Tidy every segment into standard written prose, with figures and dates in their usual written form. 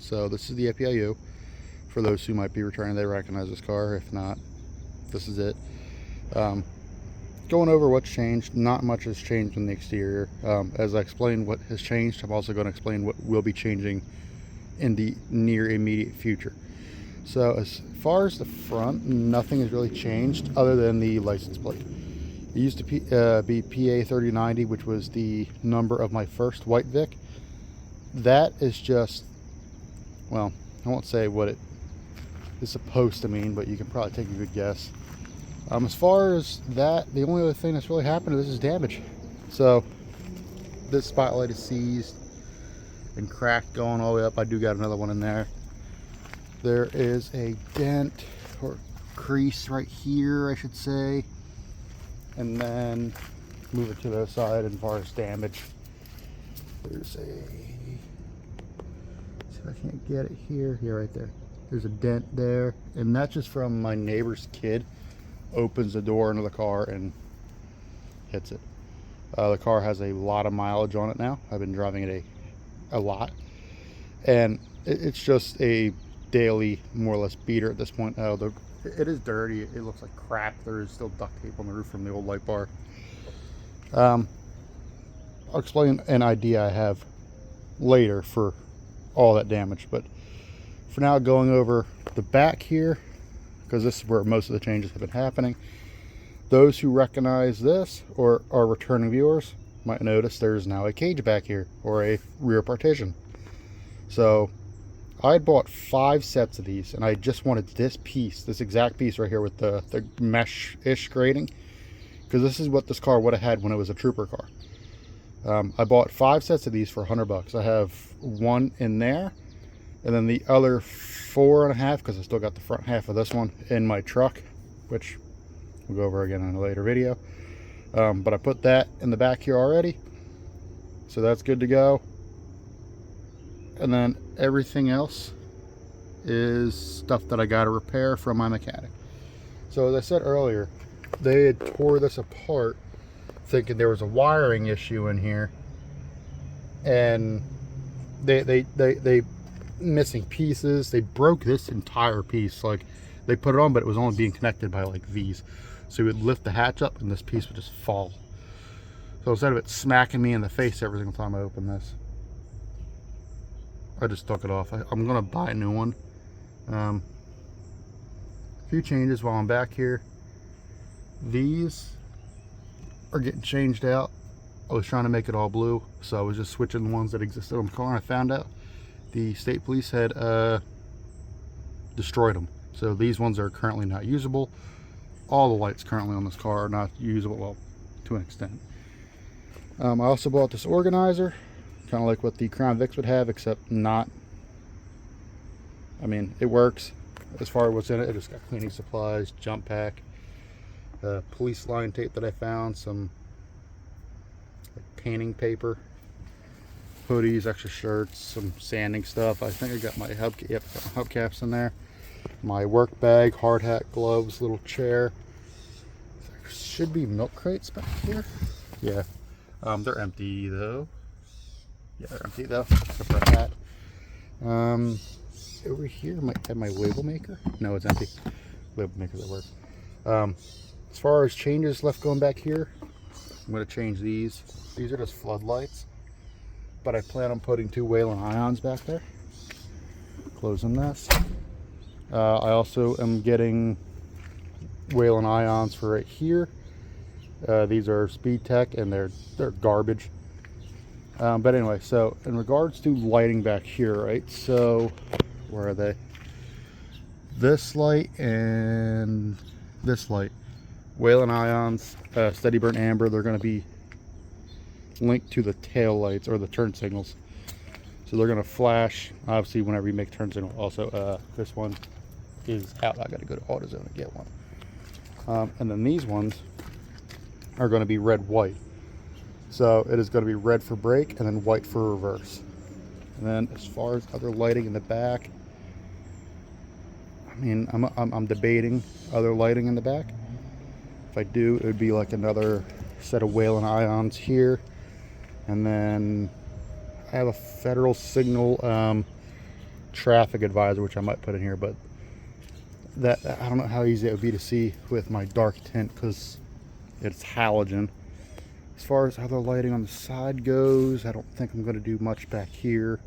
everyone. So this is the FPIU. For those who might be returning, they recognize this car. If not, this is it. Going over what's changed. Not much has changed in the exterior. As I explain what has changed, I'm also going to explain what will be changing in the near immediate future. So as far as the front, nothing has really changed other than the license plate. It used to be PA 3090, which was the number of my first white Vic. That is just, well, I won't say what it is supposed to mean, but you can probably take a good guess. As far as that, the only other thing that's really happened to this is damage. So this spotlight is seized and cracked going all the way up. I do got another one in there. There is a dent or crease right here, I should say. And then move it to the side. As far as damage, there's a, see if I can't get it here. Yeah, right there. There's a dent there, and that's just from my neighbor's kid opens the door into the car and hits it. The car has a lot of mileage on it now. I've been driving it a lot, and it's just a daily, more or less, beater at this point. It is dirty. It looks like crap. There is still duct tape on the roof from the old light bar. I'll explain an idea I have later for all that damage, but for now, going over the back here, because this is where most of the changes have been happening. Those who recognize this or are returning viewers might notice there's now a cage back here, or a rear partition. So I had bought 5 sets of these, and I just wanted this piece, this exact piece right here with the mesh-ish grating, because this is what this car would have had when it was a trooper car. I bought 5 sets of these for $100. I have one in there, and then the other 4.5, because I still got the front half of this one in my truck, which we'll go over again in a later video. But I put that in the back here already, so that's good to go. And then everything else is stuff that I got to repair from my mechanic. So as I said earlier, they had tore this apart thinking there was a wiring issue in here, and they missing pieces. They broke this entire piece. Like, they put it on, but it was only being connected by like these. So we would lift the hatch up and this piece would just fall. So instead of it smacking me in the face every single time I open this, I just took it off. I'm gonna buy a new one. A few changes while I'm back here. These are getting changed out. I was trying to make it all blue, so I was just switching the ones that existed on the car, and I found out the state police had destroyed them. So these ones are currently not usable. All the lights currently on this car are not usable, well, to an extent. I also bought this organizer, kind of like what the Crown Vics would have, except not. I mean, it works. As far as what's in it, it just got cleaning supplies, jump pack, police line tape that I found, some like painting paper, hoodies, extra shirts, some sanding stuff. I think I got my hubcaps in there. My work bag, hard hat, gloves, little chair. There should be milk crates back here. Yeah, they're empty though. Yeah, they're empty though, except for a hat. Over here I might have my label maker. No, it's empty. Label makers at work. As far as changes left going back here, I'm going to change these. These are just floodlights, but I plan on putting 2 Whelen ions back there. Closing this. I also am getting Whelen ions for right here. These are Speed Tech, and they're garbage. But anyway, so in regards to lighting back here, right? So where are they? This light and this light, Whelen ions, steady burn amber. They're going to be linked to the tail lights or the turn signals, so they're going to flash obviously whenever you make turn signal. Also, this one is out. I got to go to AutoZone and get one. And then these ones are going to be red white. So it is going to be red for brake and then white for reverse. And then as far as other lighting in the back, I mean, I'm debating other lighting in the back. If I do, it would be like another set of Whelen ions here, and then I have a federal signal traffic advisor, which I might put in here, but that, I don't know how easy it would be to see with my dark tint because it's halogen. As far as other lighting on the side goes, I don't think I'm going to do much back here.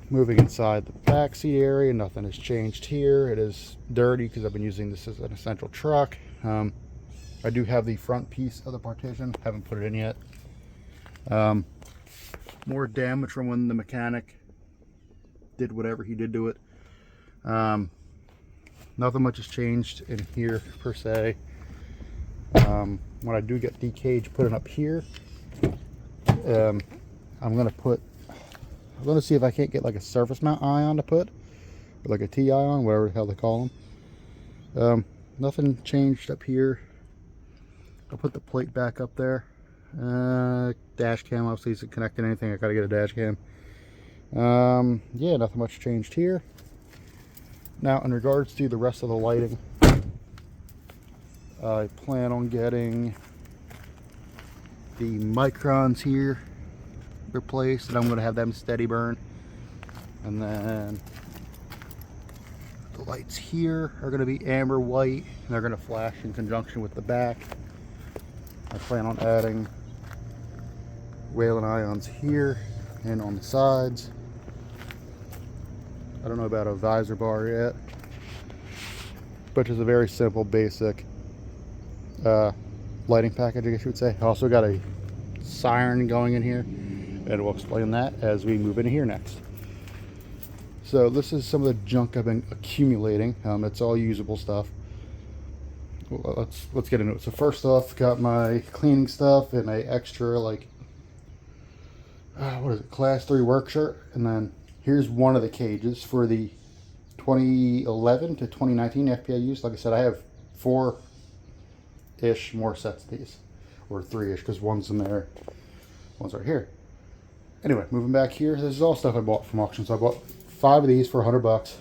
Moving inside the back seat area, nothing has changed here. It is dirty because I've been using this as an essential truck. I do have the front piece of the partition, haven't put it in yet. More damage from when the mechanic did whatever he did to it. Nothing much has changed in here per se. When I do get the cage put up here, I'm gonna see if I can't get like a surface mount ion to put, or like a T ion, whatever the hell they call them. Nothing changed up here. I'll put the plate back up there. Dash cam obviously isn't connected to anything. I gotta get a dash cam. Yeah, nothing much changed here. Now, in regards to the rest of the lighting, I plan on getting the microns here replaced, and I'm going to have them steady burn. And then the lights here are going to be amber white, and they're going to flash in conjunction with the back. I plan on adding Whalen ions here and on the sides. I don't know about a visor bar yet, but it's a very simple, basic lighting package, I guess you would say. I also got a siren going in here, and we'll explain that as we move into here next. So this is some of the junk I've been accumulating. It's all usable stuff. Well, let's get into it. So first off, got my cleaning stuff in a extra, like, what is it, class 3 work shirt. And then here's one of the cages for the 2011 to 2019 FPIUs. Like I said, I have 4-ish more sets of these, or 3-ish, because one's in there, one's right here. Anyway, moving back here, this is all stuff I bought from auction. So I bought 5 of these for $100.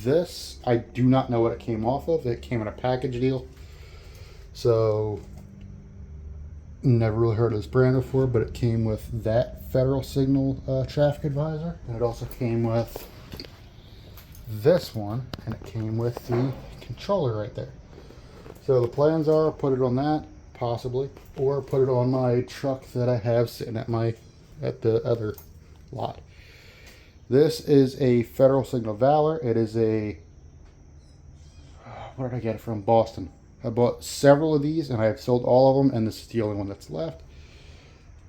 This, I do not know what it came off of. It came in a package deal. So, never really heard of this brand before, but it came with that Federal Signal traffic advisor. And it also came with this one, and it came with the controller right there. So the plans are put it on that, possibly, or put it on my truck that I have sitting at the other lot. This is a Federal Signal Valor. It is a, where did I get it from? Boston. I bought several of these and I have sold all of them, and this is the only one that's left.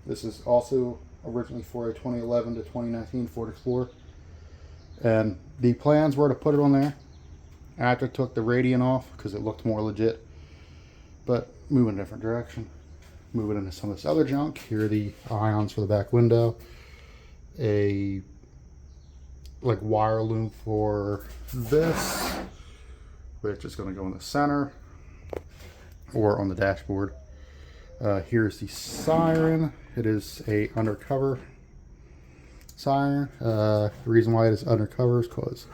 This is also originally for a 2011 to 2019 Ford Explorer. And the plans were to put it on there after I took the radiant off because it looked more legit. But moving in a different direction. Moving into some of this other junk. Here are the ions for the back window. A like wire loom for this, which is going to go in the center or on the dashboard. Here's the siren. It is a undercover siren. The reason why it is undercover is because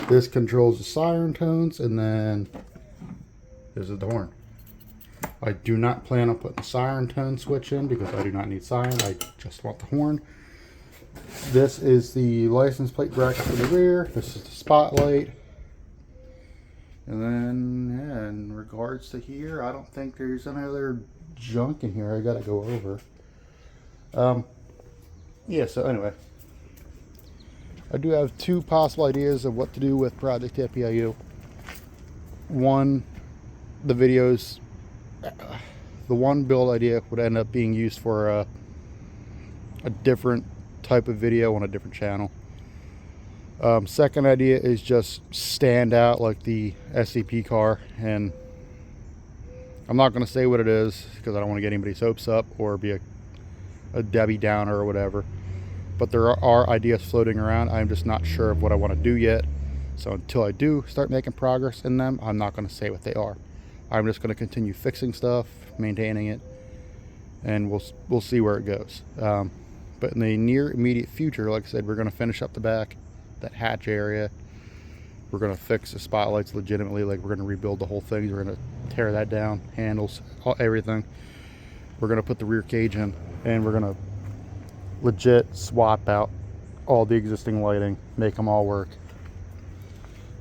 this controls the siren tones, and then this is the horn. I do not plan on putting the siren tone switch in because I do not need siren. I just want the horn. This is the license plate bracket for the rear. This is the spotlight. And then, yeah, in regards to here, I don't think there's any other junk in here I gotta go over. Yeah, so anyway, I do have 2 possible ideas of what to do with Project FPIU. One, the videos, the one build idea would end up being used for a different type of video on a different channel. Second idea is just stand out like the SCP car, and I'm not going to say what it is because I don't want to get anybody's hopes up or be a Debbie Downer or whatever, but there are ideas floating around. I'm just not sure of what I want to do yet, so until I do start making progress in them, I'm not going to say what they are. I'm just going to continue fixing stuff, maintaining it, and we'll see where it goes. But in the near immediate future, like I said, we're going to finish up the back, that hatch area. We're going to fix the spotlights legitimately. Like, we're going to rebuild the whole thing. We're going to tear that down, handles, everything. We're going to put the rear cage in, and we're going to legit swap out all the existing lighting, make them all work.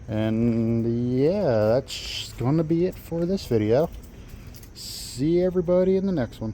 And yeah, that's gonna be it for this video. See everybody in the next one.